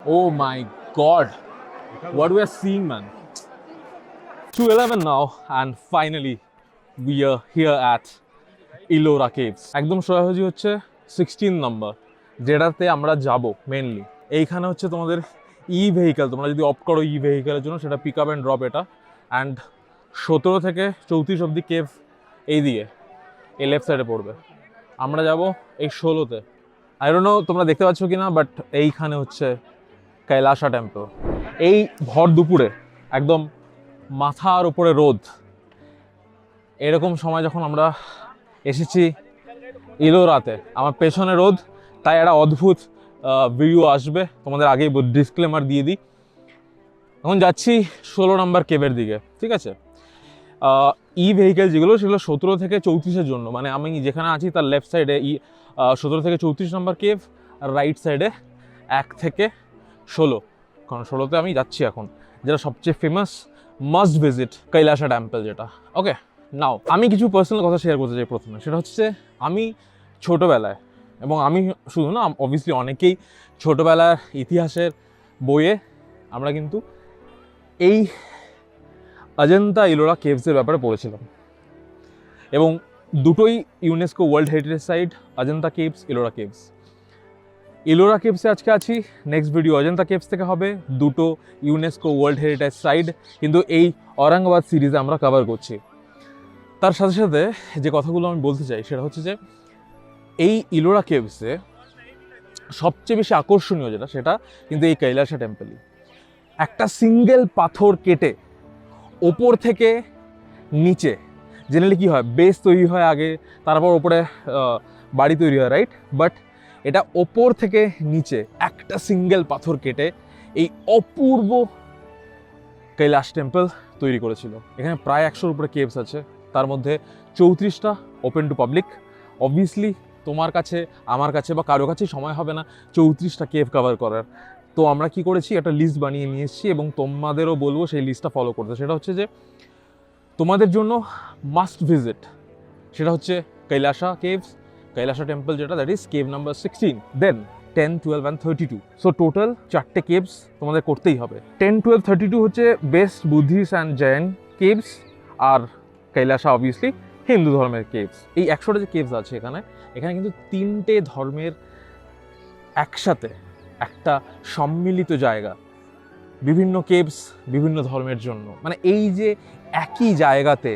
Oh my god, what we are seeing, man. 2:11 now, and finally we are here at Ellora Caves. একদম সোজাসুজি হচ্ছে 16 number, যেটাতে আমরা যাব মেনলি। এইখানে হচ্ছে তোমাদের ভেহিকেল, তোমরা যদি অপ করো ভেহিকেলের জন্য, সেটা পিক আপ অ্যান্ড ড্রপ এটা। অ্যান্ড 17 থেকে 34 অব্দি কেভ এই দিকে, এই লেফট সাইডে পড়বে। আমরা যাব এই 16তে। আই ডোন্ট নো তোমরা দেখতে পাচ্ছ কি না, বাট এইখানে হচ্ছে কৈলাসা টেম্পল। এই ভর দুপুরে একদম মাথার উপরে রোদ, এরকম সময় যখন আমরা এসেছি ইলোরাতে, আমার পেছনে রোদ, তাই একটা অদ্ভুত ভিডিও আসবে। তোমাদের আগেই ডিসক্লেমার দিয়ে দিই। এখন যাচ্ছি 16 নম্বর কেভের দিকে, ঠিক আছে? ভেহিকেল যেগুলো, সেগুলো 17 থেকে 34-এর জন্য, মানে আমি যেখানে আছি তার লেফট সাইডে 17 থেকে 34 নম্বর কেভ, আর রাইট সাইডে 1 থেকে 16। কারণ 16তে আমি যাচ্ছি এখন, যেটা সবচেয়ে famous must visit Kailasa temple যেটা। ওকে, নাও আমি কিছু পার্সোনাল কথা শেয়ার করতে চাই প্রথমে। সেটা হচ্ছে আমি ছোটোবেলায়, এবং আমি শুধু না, অবভিয়াসলি অনেকেই ছোটোবেলার ইতিহাসের বইয়ে আমরা কিন্তু এই অজন্তা ইলোরা কেভসের ব্যাপারে পড়েছিলাম, এবং দুটোই UNESCO world heritage site, Ajanta caves, Ellora caves. Ellora কেভসে আজকে আছি, নেক্সট ভিডিও অজন্তা কেভস থেকে হবে। দুটো ইউনেস্কো ওয়ার্ল্ড হেরিটেজ সাইট কিন্তু এই ঔরঙ্গাবাদ সিরিজে আমরা কভার করছি। তার সাথে সাথে যে কথাগুলো আমি বলতে চাই সেটা হচ্ছে যে এই ইলোরা কেভসে সবচেয়ে বেশি আকর্ষণীয় যেটা, সেটা কিন্তু এই কৈলাসা টেম্পলই। একটা সিঙ্গেল পাথর কেটে ওপর থেকে নিচে, জেনারেলি কী হয়, বেস তৈরি হয় আগে, তারপর ওপরে বাড়ি তৈরি হয়, রাইট? বাট এটা ওপর থেকে নিচে একটা সিঙ্গেল পাথর কেটে এই অপূর্ব কৈলাস টেম্পল তৈরি করেছিল। এখানে প্রায় 100-র উপরে কেভস আছে, তার মধ্যে 34টা ওপেন টু পাবলিক। অবভিয়াসলি তোমার কাছে, আমার কাছে বা কারো কাছেই সময় হবে না 34টা কেভ কভার করার। তো আমরা কি করেছি, একটা লিস্ট বানিয়ে নিয়ে এসেছি, এবং তোমাদেরও বলবো সেই লিস্টটা ফলো করতে। সেটা হচ্ছে যে তোমাদের জন্য মাস্ট ভিজিট, সেটা হচ্ছে কৈলাসা কেভস, কৈলাসা টেম্পল যেটা, that is cave number 16, then 10, 12 and 32। So total 4টে কেভস তোমাদের করতেই হবে। 10, 12, 32 হচ্ছে best Buddhist and Jain caves, আর কৈলাসা অবভিয়াসলি হিন্দু ধর্মের কেভস। এই 100টা যে কেভস আছে এখানে, এখানে কিন্তু 3টে ধর্মের একসাথে একটা সম্মিলিত জায়গা। বিভিন্ন কেভস বিভিন্ন ধর্মের জন্য, মানে এই যে একই জায়গাতে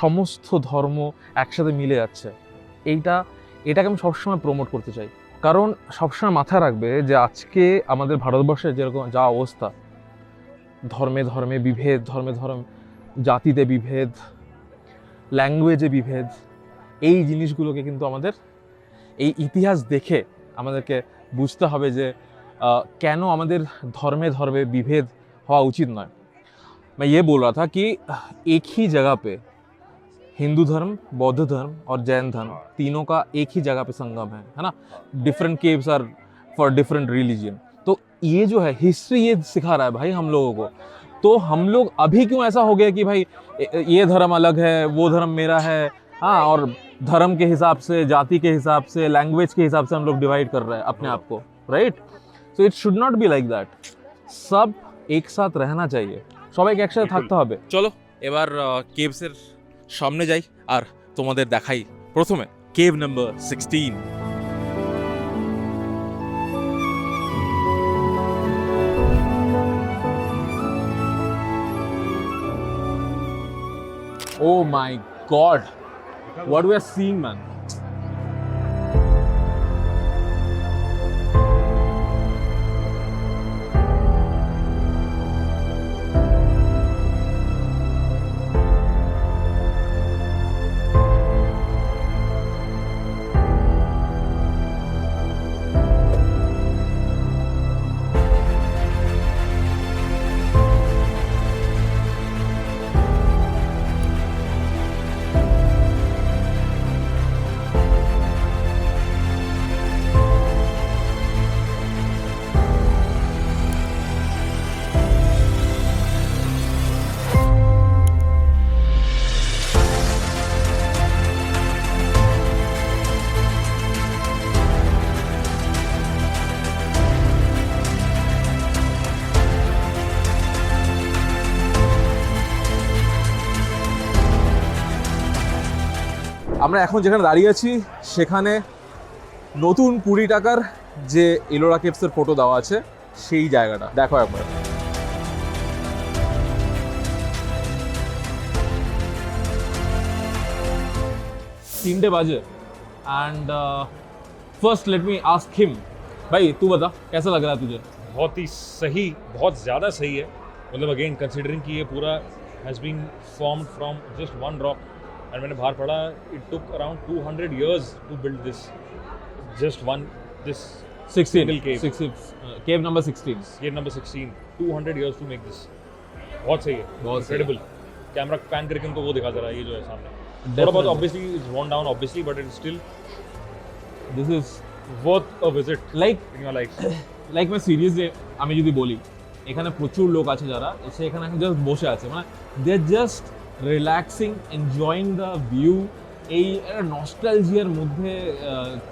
সমস্ত ধর্ম একসাথে মিলে যাচ্ছে, এটাকে আমি সবসময় প্রমোট করতে চাই। কারণ সবসময় মাথায় রাখবে যে আজকে আমাদের ভারতবর্ষের যেরকম যা অবস্থা, ধর্মে ধর্মে বিভেদ, ধর্মে জাতিতে বিভেদ, ল্যাঙ্গুয়েজে বিভেদ, এই জিনিসগুলোকে কিন্তু আমাদের এই ইতিহাস দেখে আমাদেরকে বুঝতে হবে যে কেন আমাদের ধর্মে ধর্মে বিভেদ হওয়া उचित নয়। मैं ये बोल रहा था कि एक ही जगह पे हिंदू धर्म, बौद्ध धर्म और जैन धर्म, तीनों का एक ही जगह पे संगम है ना। Different caves are for different religion. तो ये जो है हिस्ट्री, ये सिखा रहा है भाई हम लोगों को। तो हम लोग अभी क्यों ऐसा हो गया कि भाई ये धर्म अलग है, वो धर्म मेरा है, हाँ, और धर्म के हिसाब से, जाति के हिसाब से, लैंग्वेज के हिसाब से हम लोग डिवाइड कर रहे हैं अपने आप को, right? So it should not be like that. सब एक साथ रहना चाहिए, সবাইকে একসাথে থাকতে হবে। চলো এবার কেভসের সামনে যাই, আর তোমাদের দেখাই প্রথমে cave number 16। Oh my god, what we are seeing, man. আমরা এখন যেখানে দাঁড়িয়ে আছি সেখানে নতুন 20 টাকার যে ইলোরা কেভসের ফটো দেওয়া আছে সেই জায়গাটা দেখো একবার। तीन बजे and first let me ask him, भाई तू बता कैसा लग रहा है तुझे? बहुत ही सही, बहुत ज़्यादा सही है। मतलब अगेन कंसिडरिंग कि ये पूरा has been formed from just one rock and मैंने बाहर पढ़ा it took around 200 years to build this, just one this 16 cave. Cave number 16 ये number 16 200 years to make this. बहुत सही है, बहुत सही है। इनक्रेडिबल। कैमरा पैन करके उनको वो दिखा जरा, ये जो है सामने थोड़ा बहुत obviously it's worn down obviously but it's still this is worth a visit like in your life. Like मैं সিরিয়াসলি আমি যদি বলি এখানে প্রচুর লোক আছে যারা এসে এখানে এখন জাস্ট বসে আছে, মানে they are just relaxing, enjoying the view, এই নস্টালজিয়ার মধ্যে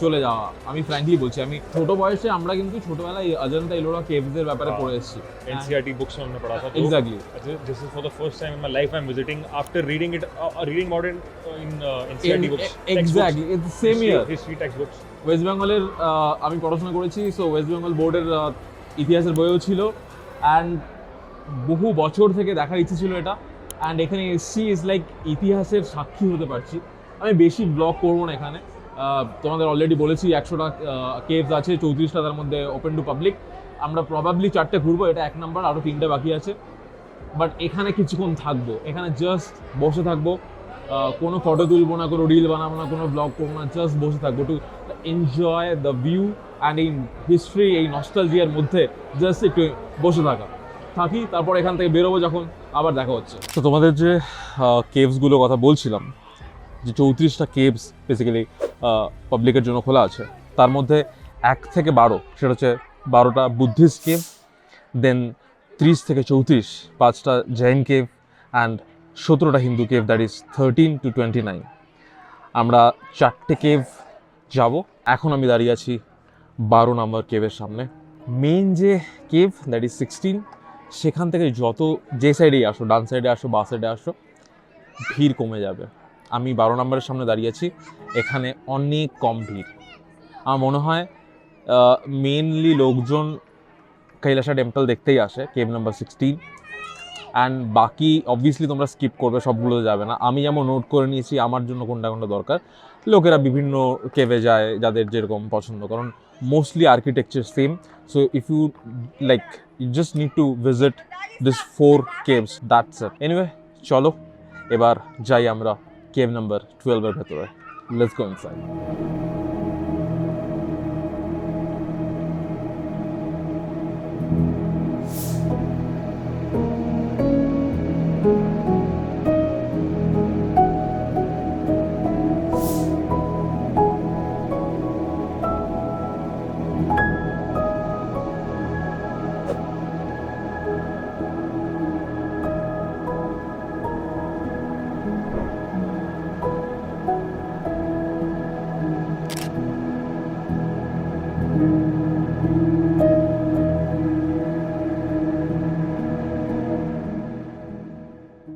চলে যাওয়া। আমি ফ্র্যাঙ্কলি বলছি, আমি ছোট বয়সে আমরা কিন্তু ছোটবেলায় অজন্তা ইলোরা কেভসের ব্যাপারে পড়ে এসেছি। NCERT books में हमने पढ़ा था। Exactly. This is for the first time in my life I'm visiting after reading it, reading about it in NCERT books. Exactly, it's the same year. History textbooks. West বেঙ্গলের আমি পড়াশোনা করেছি, so West Bengal বোর্ডের ইতিহাসের বইও ছিল and বহু বছর থেকে দেখার ইচ্ছে ছিল এটা। অ্যান্ড এখানে এসছি ইজ লাইক ইতিহাসের সাক্ষী হতে পারছি। আমি বেশি ব্লগ করবো না এখানে, তোমাদের অলরেডি বলেছি 100টা কেভস আছে, 34টা তার মধ্যে ওপেন টু পাবলিক। আমরা প্রবাবলি 4টে ঘুরবো, এটা 1 নাম্বার, আরও 3টে বাকি আছে। বাট এখানে কিছুক্ষণ থাকবো, এখানে জাস্ট বসে থাকবো, কোনো ফটো তুলবো না, কোনো রিল বানাবো না, কোনো ব্লগ করবো না, জাস্ট বসে থাকবো to enjoy the view and এই হিস্ট্রি, এই নস্টালজিয়ার মধ্যে জাস্ট একটু বসে থাকি। তারপর এখান থেকে বেরোবো যখন, আবার দেখা হচ্ছে। তো তোমাদের যে কেভসগুলোর কথা বলছিলাম, যে 34টা কেভস বেসিক্যালি পাবলিকের জন্য খোলা আছে, তার মধ্যে 1 থেকে 12 সেটা হচ্ছে 12টা বুদ্ধিস্ট কেভ, দেন 30 থেকে 34 5টা জৈন কেভ অ্যান্ড 17টা Hindu cave, that is 13 to 29। আমরা 4টে কেভ যাব। এখন আমি দাঁড়িয়ে আছি 12 নম্বর কেভের সামনে। মেইন যে কেভ দ্যাট ইজ 16, সেখান থেকে যত যে সাইডেই আসো, ডান সাইডে আসো, বা সাইডে আসো, ভিড় কমে যাবে। আমি 12 নম্বরের সামনে দাঁড়িয়ে আছি, এখানে অনেক কম ভিড়। আমার মনে হয় মেইনলি লোকজন কৈলাসা টেম্পল দেখতেই আসে, কেভ নাম্বার 16, অ্যান্ড বাকি অবভিয়াসলি তোমরা স্কিপ করবে, সবগুলো যাবে না। আমি যেমন নোট করে নিয়েছি আমার জন্য কোনটা কোনটা দরকার। লোকেরা বিভিন্ন কেভে যায় যাদের যেরকম পছন্দ, কারণ mostly architecture same. So if you like, you just need to visit this 4 caves, that's it. Anyway চলো এবার যাই আমরা কেভ নাম্বার 12 এর ভেতরে। Let's go inside.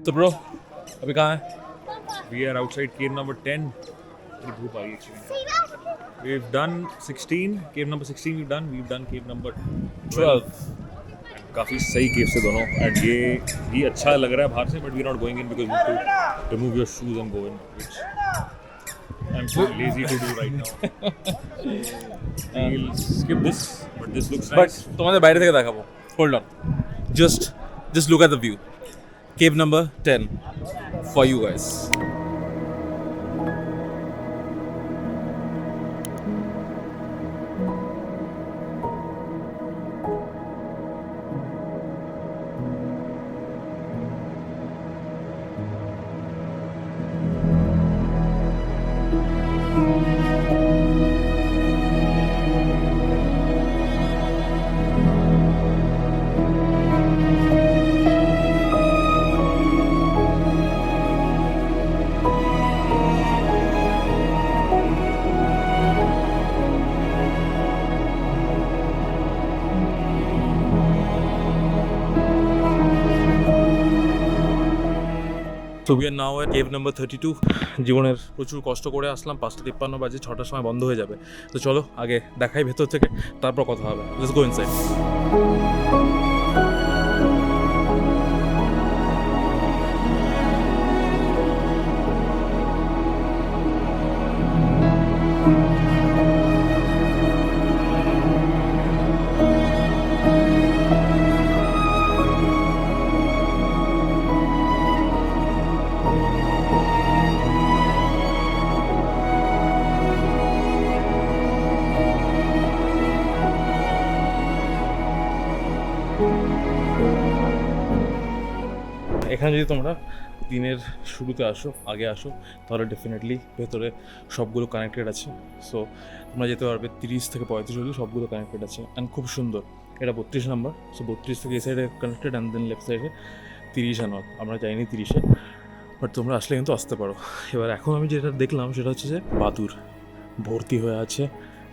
तो ब्रो अभी कहाँ है? We are outside cave number 10. ये धूप आ रही है actually. We've done 16, cave number 16 we've done cave number 12. काफ़ी सही केव से दोनों, एंड ये अच्छा लग रहा है बाहर से, but we are not going in because you have to remove your shoes and go in, which I am so lazy to do right now. We'll skip this, but this looks but nice. তোমাদের বাইরে থেকে দেখাবো। Hold on, just look at the view. Cave number 10 for you guys. So we are now at cave number 32. জীবনের প্রচুর কষ্ট করে আসলাম, 5:53 বাজে, 6টার সময় বন্ধ হয়ে যাবে। তো চলো আগে দেখাই ভেতর থেকে, তারপর কথা হবে। Let's go inside. এখানে যদি তোমরা দিনের শুরুতে আসো, আগে আসো, তাহলে ডেফিনেটলি ভেতরে সবগুলো কানেক্টেড আছে। সো তোমরা যেতে পারবে 30 থেকে 35 অবধি, সবগুলো কানেক্টেড আছে অ্যান্ড খুব সুন্দর। এটা 32 নাম্বার, সো 32 থেকে এই সাইডে কানেক্টেড অ্যান্ড দেন লেফট সাইডে 30 অ্যান্ড আমরা যাইনি 30-এ, বাট তোমরা আসলে কিন্তু আসতে পারো। এবার এখন আমি যেটা দেখলাম সেটা হচ্ছে যে বাদুর ভর্তি হয়ে আছে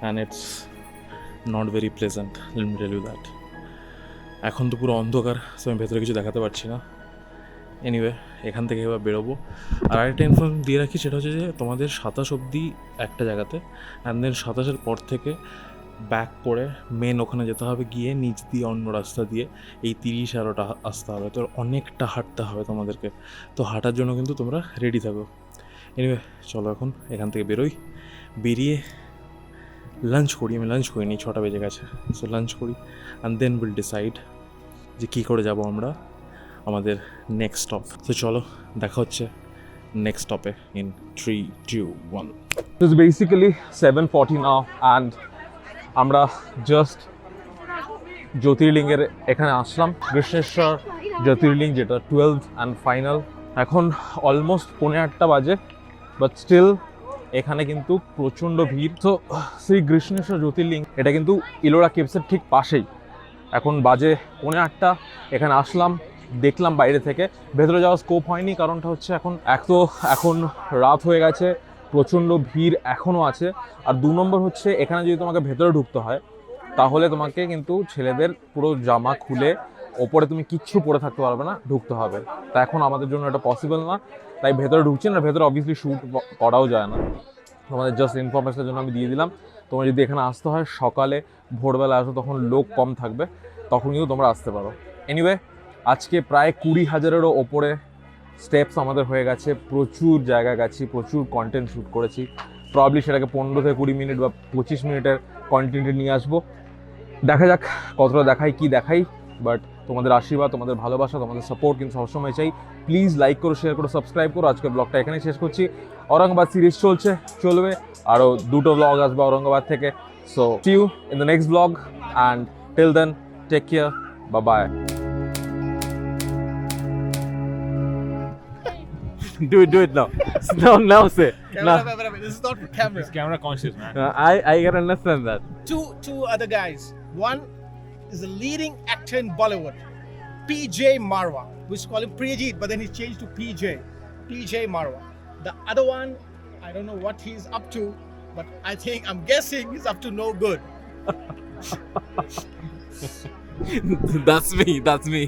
and it's not very pleasant, let me tell you that. এখন তো পুরো অন্ধকার, সো আমি ভেতরে কিছু দেখাতে পারছি না। এনিওয়ে, এখান থেকে এবার বেরোবো। আর আরেকটা ইনফরমেশন দিয়ে রাখি, সেটা হচ্ছে যে তোমাদের 27 অবধি একটা জায়গাতে, অ্যান্ড দেন 27-এর পর থেকে ব্যাক করে মেন ওখানে যেতে হবে, গিয়ে নিচ দিয়ে অন্য রাস্তা দিয়ে এই 30-13টা আসতে হবে। তো অনেকটা হাঁটতে হবে তোমাদেরকে, তো হাঁটার জন্য কিন্তু তোমরা রেডি থাকো। এনিওয়ে চলো এখন এখান থেকে বেরোই, বেরিয়ে লাঞ্চ করি। আমি লাঞ্চ করিনি, 6টা বেজে গেছে, সো লাঞ্চ করি অ্যান্ড দেন উইল ডিসাইড যে কী করে যাব আমরা আমাদের নেক্সট স্টপ। তো চলো দেখা হচ্ছে নেক্সট স্টপে in 3, 2, 1. It's basically 7:40 now and আমরা জাস্ট জ্যোতির্লিঙ্গের এখানে আসলাম, কৃষ্ণেশ্বর জ্যোতির্লিঙ্গ, যেটা 12th অ্যান্ড ফাইনাল। এখন অলমোস্ট 8:15 বাজে, বাট স্টিল এখানে কিন্তু প্রচণ্ড ভিড়। তো শ্রী কৃষ্ণেশ্বর জ্যোতির্লিঙ্গ এটা কিন্তু ইলোরা কেভসের ঠিক পাশেই। এখন বাজে 8:15, এখানে আসলাম, দেখলাম বাইরে থেকে, ভেতরে যাওয়ার স্কোপ হয়নি। কারণটা হচ্ছে এখন রাত হয়ে গেছে, প্রচণ্ড ভিড় এখনও আছে। আর 2 নম্বর হচ্ছে এখানে যদি তোমাকে ভেতরে ঢুকতে হয় তাহলে তোমাকে কিন্তু ছেলেদের পুরো জামা খুলে ওপরে তুমি কিচ্ছু পরে থাকতে পারবে না, ঢুকতে হবে। তা এখন আমাদের জন্য এটা পসিবল না, তাই ভেতরে ঢুকছি না। ভেতরে অবভিয়াসলি শ্যুট করাও যায় না। তোমাদের জাস্ট ইনফরমেশনের জন্য আমি দিয়ে দিলাম। তোমরা যদি এখানে আসতে হয় সকালে ভোরবেলা আসো, তখন লোক কম থাকবে, তখন কিন্তু তোমরা আসতে পারো। এনিওয়ে, আজকে প্রায় 20,000-এরও ওপরে স্টেপস আমাদের হয়ে গেছে, প্রচুর জায়গা গেছি, প্রচুর কন্টেন্ট শ্যুট করেছি। প্রবলি সেটাকে 15 থেকে 20 মিনিট বা 25 মিনিটের কন্টেন্টে নিয়ে আসবো। দেখা যাক কতটা দেখাই, কি দেখাই, বাট তোমাদের আশীর্বাদ, তোমাদের ভালোবাসা, তোমাদের সাপোর্ট কিন্তু সবসময় চাই। প্লিজ লাইক করো, শেয়ার করো, সাবস্ক্রাইব করো। আজকের ব্লগটা এখানেই শেষ করছি। ঔরঙ্গাবাদ সিরিজ চলবে, আরও 2টো ব্লগ আসবে ঔরঙ্গাবাদ থেকে। So see you in the next blog and till then take care, bye bye. Do it now. Now say. This is not for camera. It's camera conscious, man. I can understand that. Two other guys. One is a leading actor in Bollywood, PJ Marwa. We used to call him Priyajit, but then he changed to PJ Marwa. The other one, I don't know what he's up to, but I'm guessing he's up to no good. That's me.